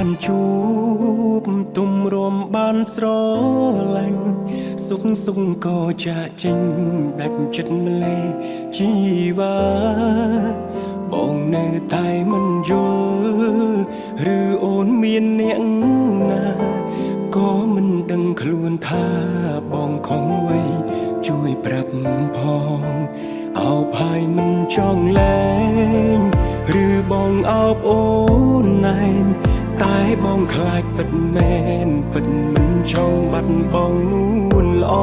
បានជួបទុំរំបានស្រឡាញ់សុខក៏ចាក់ចេញដាច់ចិត្តម្លេះជីវ៉ាបងនៅតែមិនយល់ឬអូនមានអ្នកណាក៏មិនដឹងខ្លួនថាបងខំអ្វីជួយប្រាប់ផងអោបហើយមិនចង់លែងឬបងអោបអូនណែនតែបងខ្លាចពិតមែនពិតមិនចង់បាត់បងនួនល្អ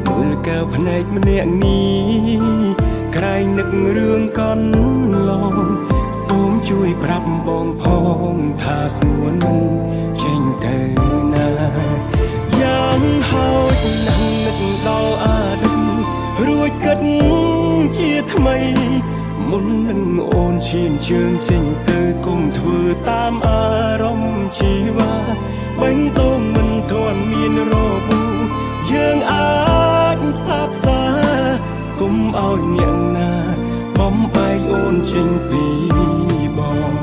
មើលកែវភ្នែកម្នាក់នេះក្រែងនឹករឿងកន្លងសូមជួយប្រាប់បងផងថាស្ងួនមិនចេញទៅណាយ៉ាងហោចណាស់នឹកដល់អតីតរួចគិតជាថ្មីមុននឹងអូនឈានជើងចេញទៅគុំធ្វើតាមអារម្មណ៍ជីវ៉ាបេះដូងមិនទាន់មានរបួសយើងអាចសាបសាគុំឲ្យអ្នកណាបំបែកអូនចេញពីបង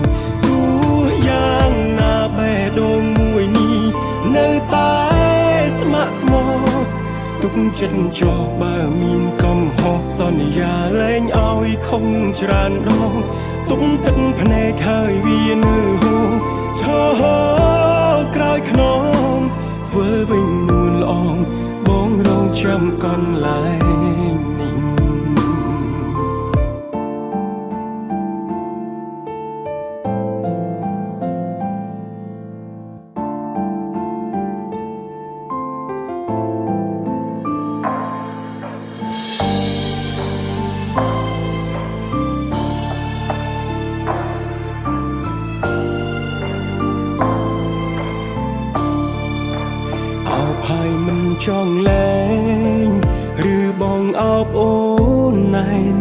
ទោះយ៉ាងណាបេះដូងមួយនេះនៅតែស្ម័គ្រស្មោះទុកចិត្តចោះបើមានកំហុសសន្យាលែងឲ្យខំច្រើនដងទុំទឹកភ្នែកហើយវានៅហូរឈរក្រោយខ្នងធ្វើវិញនួនល្អងបងរងចាំកន្លែងនេះហើយមិនចង់លែងឬបងអោបអូនណែន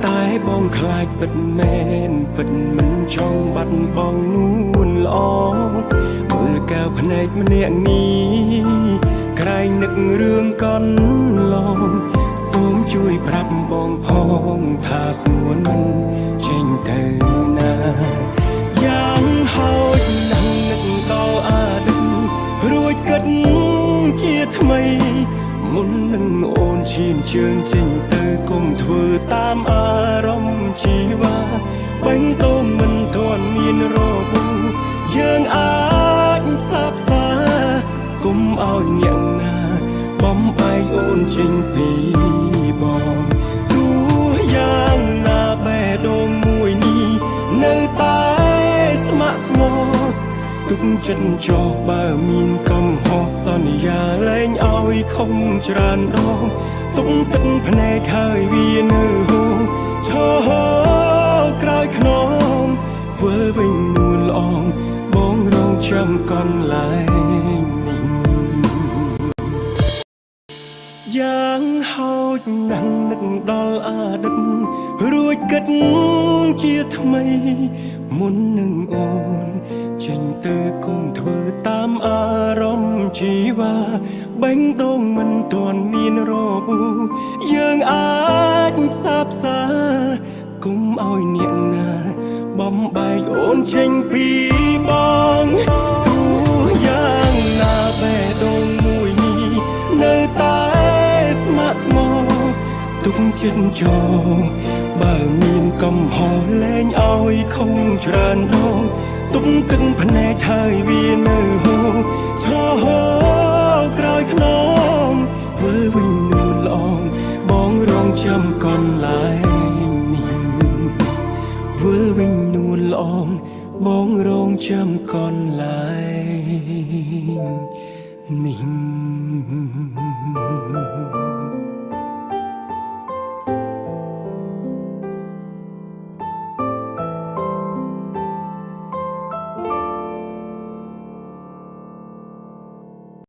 តែបងខ្លាចពិតមែនពិតមិនចង់បាត់បងនួនល្អមើលកែវភ្នែកម្នាក់នេះក្រែងនឹករឿងកន្លងសូមជួយប្រាប់បងផងថាស្ងួនមិនចេញទៅណាយ៉ាងហោចណាស់នឹកដល់អតីតរួចគិតជាថ្មីមុននឹងអូនឈានជើងចេញទៅគុំធ្វើតាមអារម្មណ៍ជីវ៉ាបេះដូងមិនទាន់មានរបួសយើងអាចសាបសាគុំឲ្យអ្នកណាបំបែកអូនចេញពីបងទោះយ៉ាងណាបេះដូងមួយនេះនៅតែស្ម័គ្រស្មោះទុកចិត្តចោះបើមានកំហុសសន្យាលែងឲ្យខំច្រើនដងទុំទឹកភ្នែកហើយវានៅហូរឈរក្រោយខ្នងធ្វើវិញនួនល្អងបងរងចាំកន្លែងនេះយ៉ាងហោចណាស់នឹកដល់អតីតរួចគិតជាថ្មីមុននឹងអូនចេញទៅគុំធ្វើតាមអារម្មណ៍ជីវ៉ាបេះដូងមិនទាន់មានរបួសយើងអាចសាបសាគុំឲ្យអ្នកណាបំបែកអូនចេញពីបងទោះយ៉ាងណាបេះដូងមួយនេះនៅតែស្ម័គ្រស្មោះទុកចិត្តចោលបើមានកំហុសលែងឲ្យខំច្រើនដងទុំទឹកភ្នែកហើយវានៅហូរឈរក្រោយខ្នងធ្វើវិញនួនល្អងបងរងចាំកន្លែងនេះធ្វើវិញនួនល្អងបងរងចាំកន្លែងនេះ